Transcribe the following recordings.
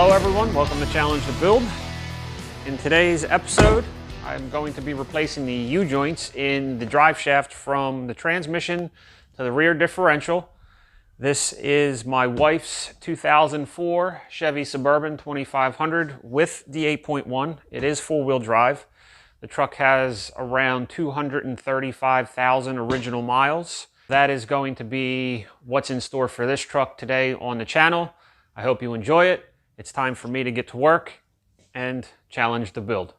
Hello everyone, welcome to Challenge the Build. In today's episode, I'm going to be replacing the U-joints in the drive shaft from the transmission to the rear differential. This is my wife's 2004 Chevy Suburban 2500 with the 8.1. It is four-wheel drive. The truck has around 235,000 original miles. That is going to be what's in store for this truck today on the channel. I hope you enjoy it. It's time for me to get to work and challenge the build.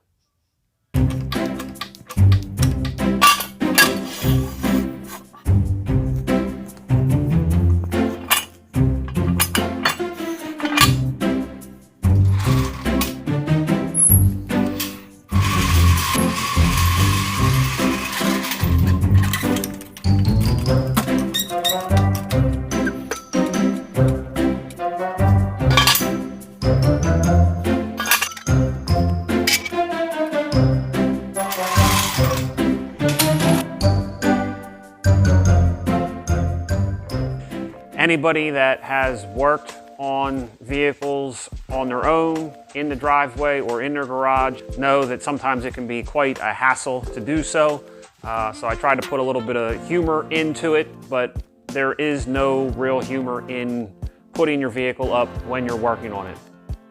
Anybody that has worked on vehicles on their own, in the driveway or in their garage, know that sometimes it can be quite a hassle to do so. So I tried to put a little bit of humor into it, but there is no real humor in putting your vehicle up when you're working on it.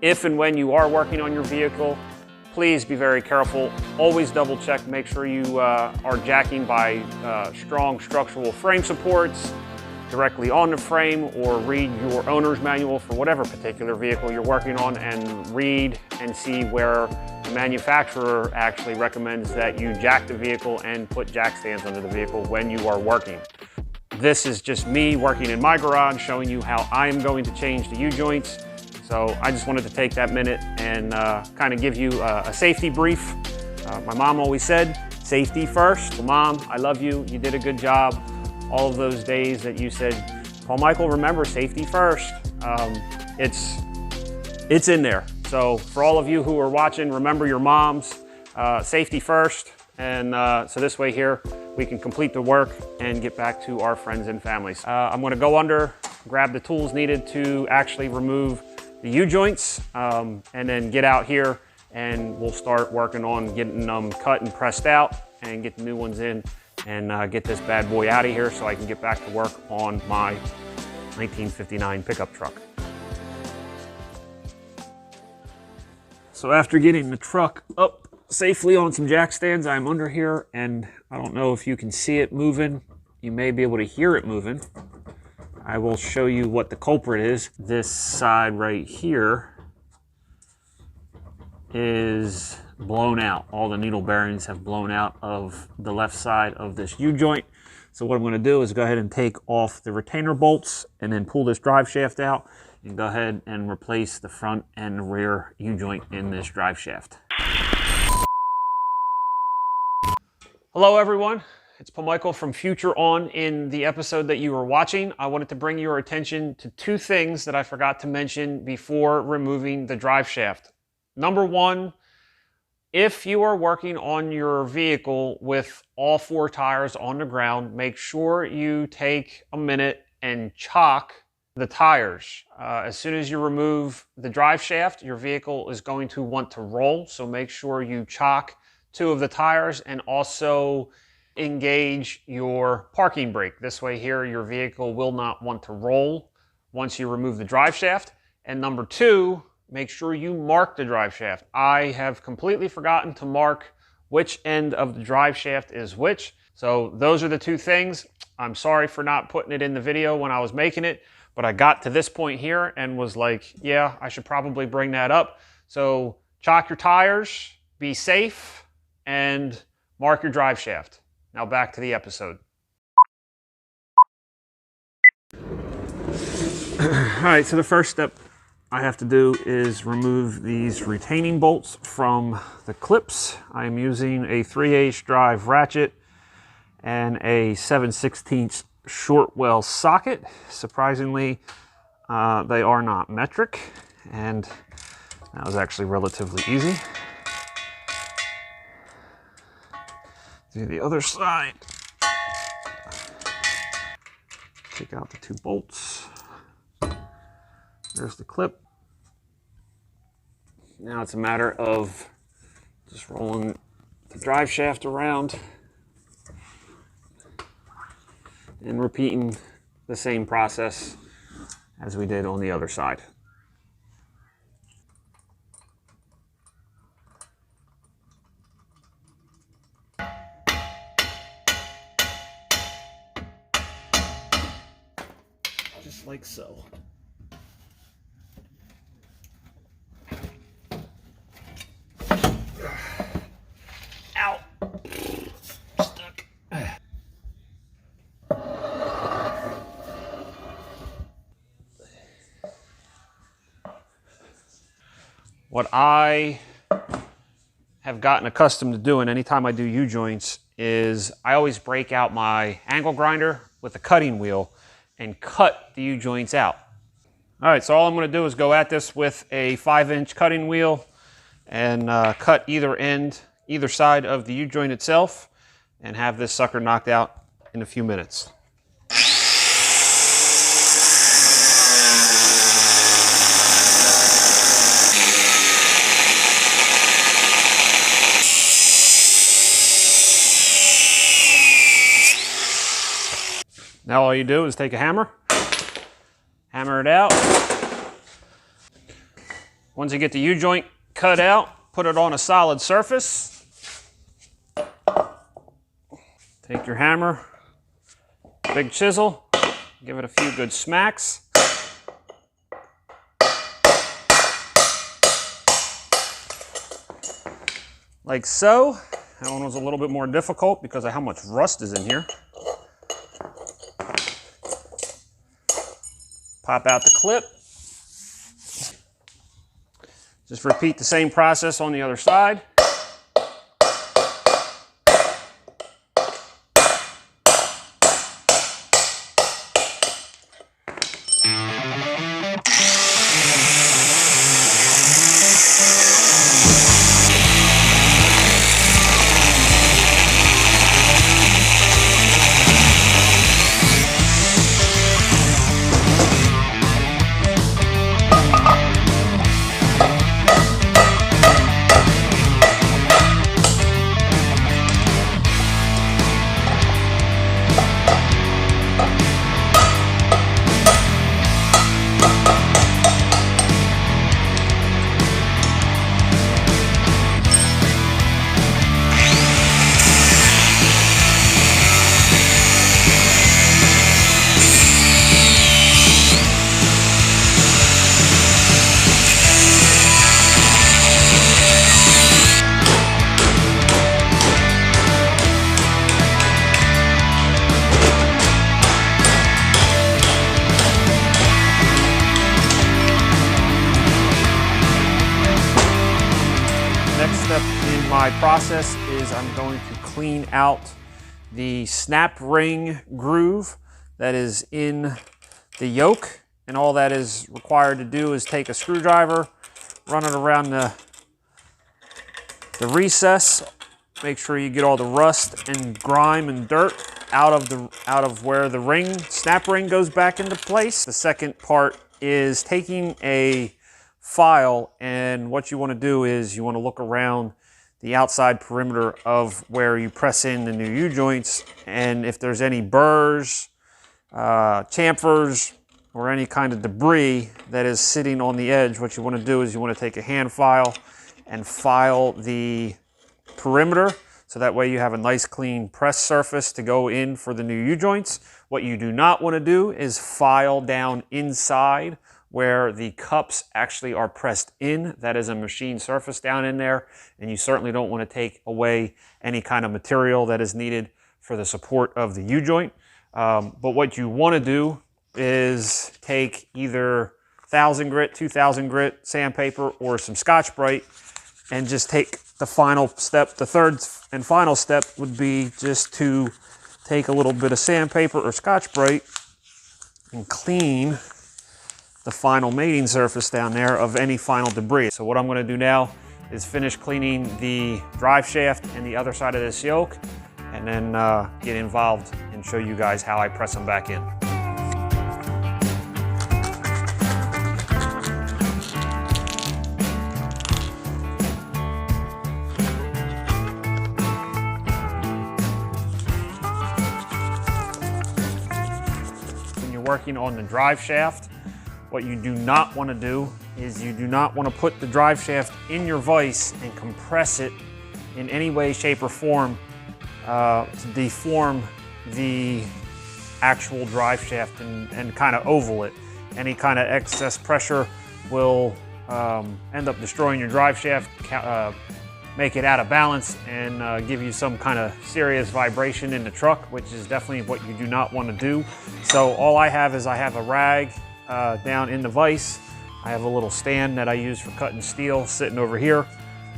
If and when you are working on your vehicle, please be very careful. Always double check, make sure you are jacking by strong structural frame supports directly on the frame, or read your owner's manual for whatever particular vehicle you're working on and read and see where the manufacturer actually recommends that you jack the vehicle and put jack stands under the vehicle when you are working. This is just me working in my garage, showing you how I am going to change the U-joints. So I just wanted to take that minute and kind of give you a safety brief. My mom always said, safety first. Well, Mom, I love you, you did a good job. All of those days that you said, Paul Michael, remember safety first. It's in there. So for all of you who are watching, remember your moms, safety first. And so this way here, we can complete the work and get back to our friends and families. I'm gonna go under, grab the tools needed to actually remove the U-joints, and then get out here and we'll start working on getting them cut and pressed out and get the new ones in, and get this bad boy out of here so I can get back to work on my 1959 pickup truck. So after getting the truck up safely on some jack stands, I'm under here and I don't know if you can see it moving. You may be able to hear it moving. I will show you what the culprit is. This side right here is blown out. All the needle bearings have blown out of the left side of this U-joint. So what I'm going to do is go ahead and take off the retainer bolts and then pull this drive shaft out and go ahead and replace the front and rear U-joint in this drive shaft. Hello everyone, it's Paul Michael from Future On. In the episode that you were watching, I wanted to bring your attention to two things that I forgot to mention before removing the drive shaft. Number one, if you are working on your vehicle with all four tires on the ground, make sure you take a minute and chock the tires. As soon as you remove the drive shaft, your vehicle is going to want to roll, so make sure you chock two of the tires and also engage your parking brake. This way here, your vehicle will not want to roll once you remove the drive shaft. And number two, make sure you mark the drive shaft. I have completely forgotten to mark which end of the drive shaft is which. So those are the two things. I'm sorry for not putting it in the video when I was making it, but I got to this point here and was like, yeah, I should probably bring that up. So chock your tires, be safe, and mark your drive shaft. Now back to the episode. All right, so the first step I have to do is remove these retaining bolts from the clips. I am using a 3/8 drive ratchet and a 7/16 short well socket. Surprisingly, they are not metric, and that was actually relatively easy. Do the other side. Take out the two bolts. There's the clip. Now it's a matter of just rolling the drive shaft around and repeating the same process as we did on the other side. Just like so. Ow! Stuck. What I have gotten accustomed to doing anytime I do U-joints is I always break out my angle grinder with a cutting wheel and cut the U-joints out. All right, so all I'm going to do is go at this with a 5-inch cutting wheel and cut either side of the U-joint itself and have this sucker knocked out in a few minutes. Now all you do is take a hammer, hammer it out. Once you get the U-joint cut out, put it on a solid surface. Take your hammer, big chisel, give it a few good smacks. Like so. That one was a little bit more difficult because of how much rust is in here. Pop out the clip. Just repeat the same process on the other side. My process is I'm going to clean out the snap ring groove that is in the yoke, and all that is required to do is take a screwdriver, run it around the recess, make sure you get all the rust and grime and dirt out of where the snap ring goes back into place. The second part is taking a file, and what you want to do is you want to look around the outside perimeter of where you press in the new U-joints, and if there's any burrs, chamfers, or any kind of debris that is sitting on the edge, what you want to do is you want to take a hand file and file the perimeter, so that way you have a nice clean press surface to go in for the new U-joints. What you do not want to do is file down inside where the cups actually are pressed in. That is a machine surface down in there, and you certainly don't want to take away any kind of material that is needed for the support of the U-joint. But what you want to do is take either 1000 grit, 2000 grit sandpaper, or some Scotch-Brite, and just take the final step. The third and final step would be just to take a little bit of sandpaper or Scotch-Brite and clean the final mating surface down there of any final debris. So what I'm going to do now is finish cleaning the drive shaft and the other side of this yoke, and then get involved and show you guys how I press them back in. when working on the drive shaft. What you do not want to do is you do not want to put the drive shaft in your vise and compress it in any way, shape, or form to deform the actual drive shaft and kind of oval it. Any kind of excess pressure will end up destroying your drive shaft, make it out of balance, and give you some kind of serious vibration in the truck, which is definitely what you do not want to do. So all I have is I have a rag down in the vise. I have a little stand that I use for cutting steel sitting over here.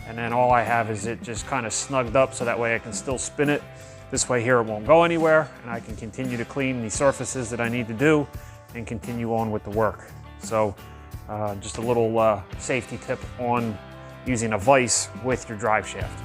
And then all I have is it just kind of snugged up so that way I can still spin it. This way here it won't go anywhere, and I can continue to clean the surfaces that I need to do and continue on with the work. So just a little safety tip on using a vise with your drive shaft.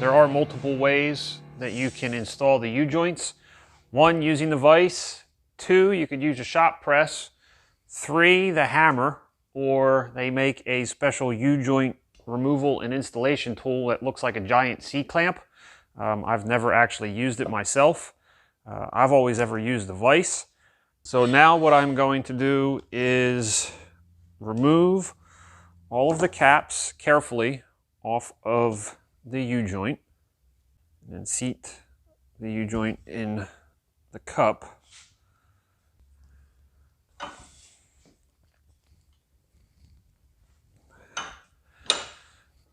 There are multiple ways that you can install the U-joints. 1, using the vise. 2, you could use a shop press. 3, the hammer, or they make a special U-joint removal and installation tool that looks like a giant C-clamp. I've never actually used it myself. I've always ever used the vise. So now what I'm going to do is remove all of the caps carefully off of the U-joint and then seat the U-joint in the cup.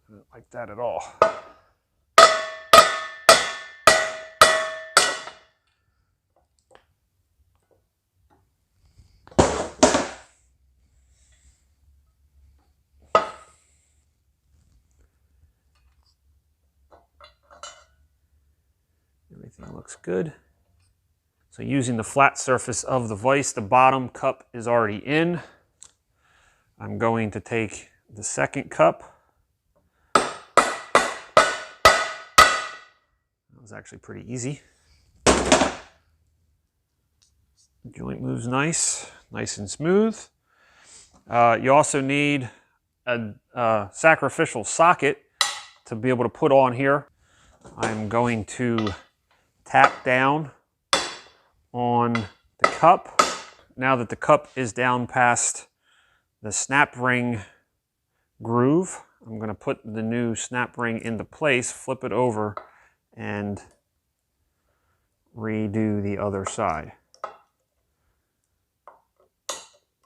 Not like that at all. Everything looks good. So using the flat surface of the vise, the bottom cup is already in. I'm going to take the second cup. That was actually pretty easy. The joint moves nice and smooth. You also need a sacrificial socket to be able to put on here. I'm going to tap down on the cup. Now that the cup is down past the snap ring groove, I'm going to put the new snap ring into place, flip it over, and redo the other side.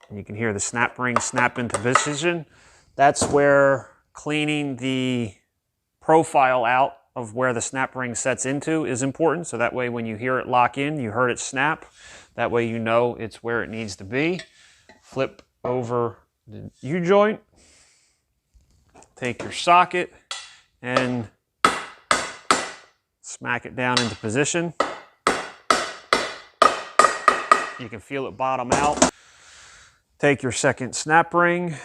And you can hear the snap ring snap into position. That's where cleaning the profile out of where the snap ring sets into is important. So that way when you hear it lock in, you heard it snap. That way you know it's where it needs to be. Flip over the U-joint. Take your socket and smack it down into position. You can feel it bottom out. Take your second snap ring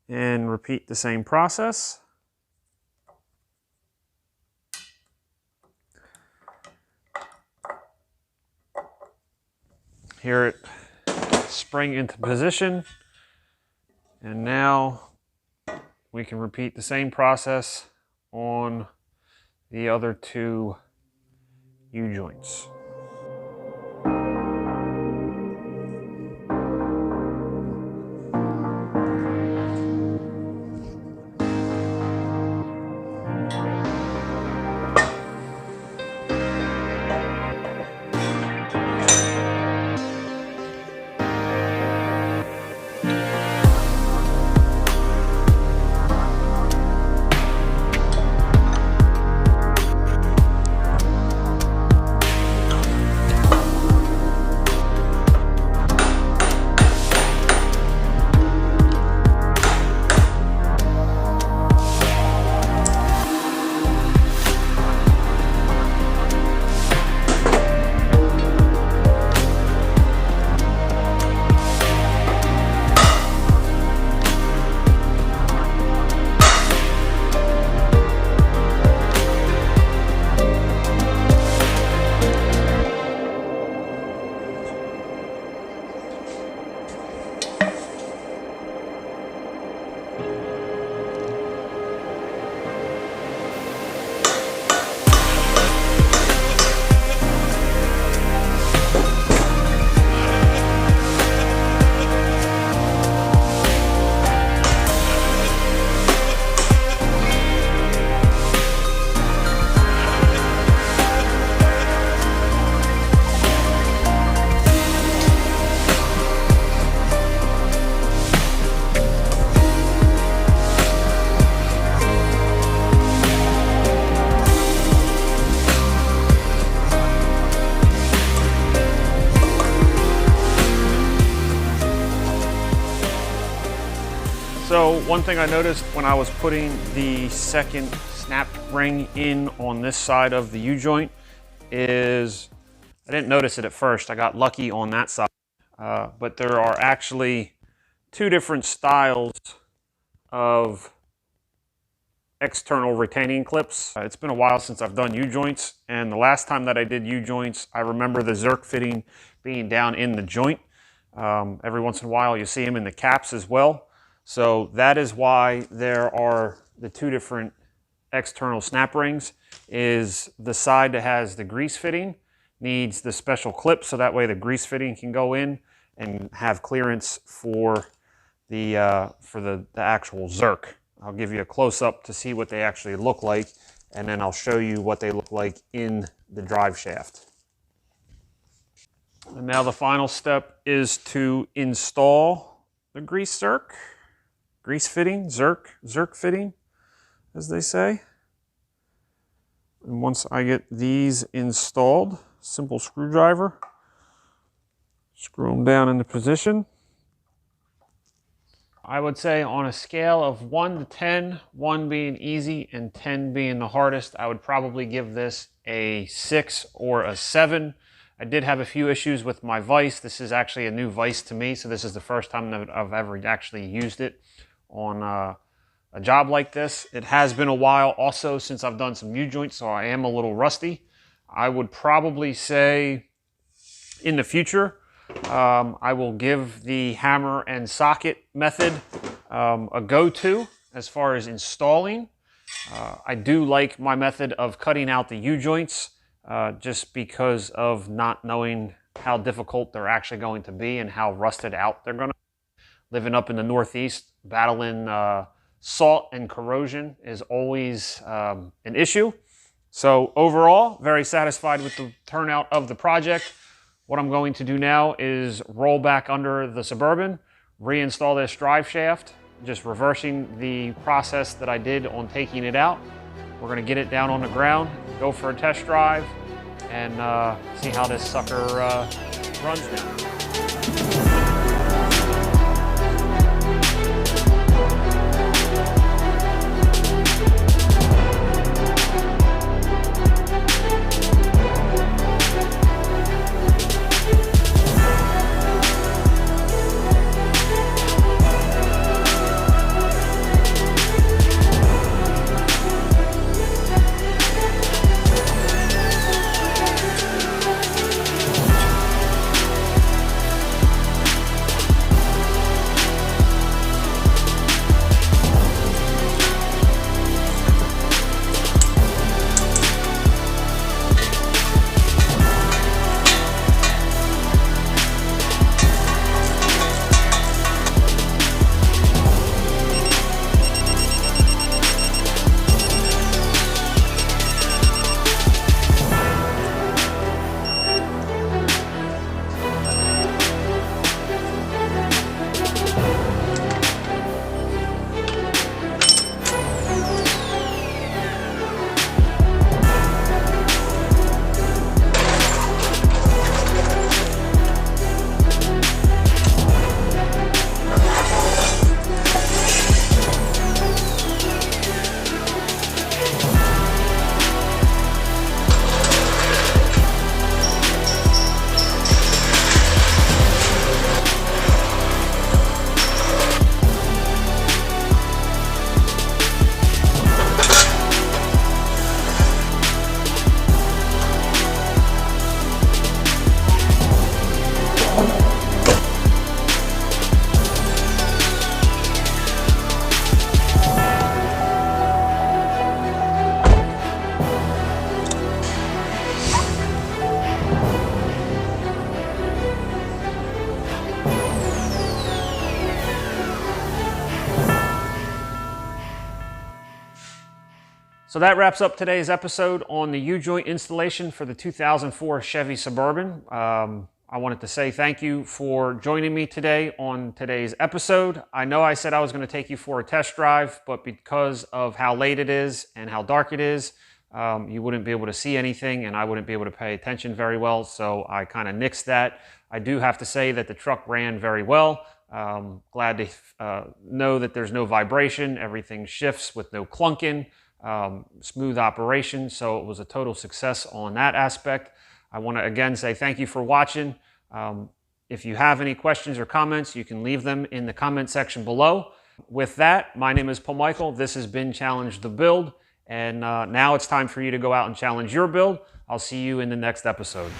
and repeat the same process. Hear it spring into position, and now we can repeat the same process on the other 2 U-joints. One thing I noticed when I was putting the second snap ring in on this side of the U-joint is, I didn't notice it at first, I got lucky on that side, but there are actually two different styles of external retaining clips. It's been a while since I've done U-joints, and the last time that I did U-joints, I remember the Zerk fitting being down in the joint. Every once in a while you see them in the caps as well. So that is why there are the two different external snap rings. Is the side that has the grease fitting needs the special clip, so that way the grease fitting can go in and have clearance for the actual Zerk. I'll give you a close-up to see what they actually look like, and then I'll show you what they look like in the drive shaft. And now the final step is to install the grease fitting, Zerk fitting, as they say. And once I get these installed, simple screwdriver, screw them down into position. I would say on a scale of 1 to 10, 1 being easy and 10 being the hardest, I would probably give this a 6 or a 7. I did have a few issues with my vise. This is actually a new vise to me, so this is the first time that I've ever actually used it on a job like this. It has been a while also since I've done some U-joints, so I am a little rusty. I would probably say in the future, I will give the hammer and socket method a go-to as far as installing. I do like my method of cutting out the U-joints just because of not knowing how difficult they're actually going to be and how rusted out they're going to be. Living up in the Northeast, battling salt and corrosion is always an issue. So overall, very satisfied with the turnout of the project. What I'm going to do now is roll back under the Suburban, reinstall this drive shaft, just reversing the process that I did on taking it out. We're going to get it down on the ground, go for a test drive, and see how this sucker runs now. So that wraps up today's episode on the U-joint installation for the 2004 Chevy Suburban. I wanted to say thank you for joining me today on today's episode. I know I said I was going to take you for a test drive, but because of how late it is and how dark it is, you wouldn't be able to see anything and I wouldn't be able to pay attention very well, so I kind of nixed that. I do have to say that the truck ran very well. Glad to know that there's no vibration. Everything shifts with no clunking, smooth operation. So it was a total success on that aspect. I want to again say thank you for watching. If you have any questions or comments, you can leave them in the comment section below. With that, my name is Paul Michael. This has been Challenge the Build. And now it's time for you to go out and challenge your build. I'll see you in the next episode.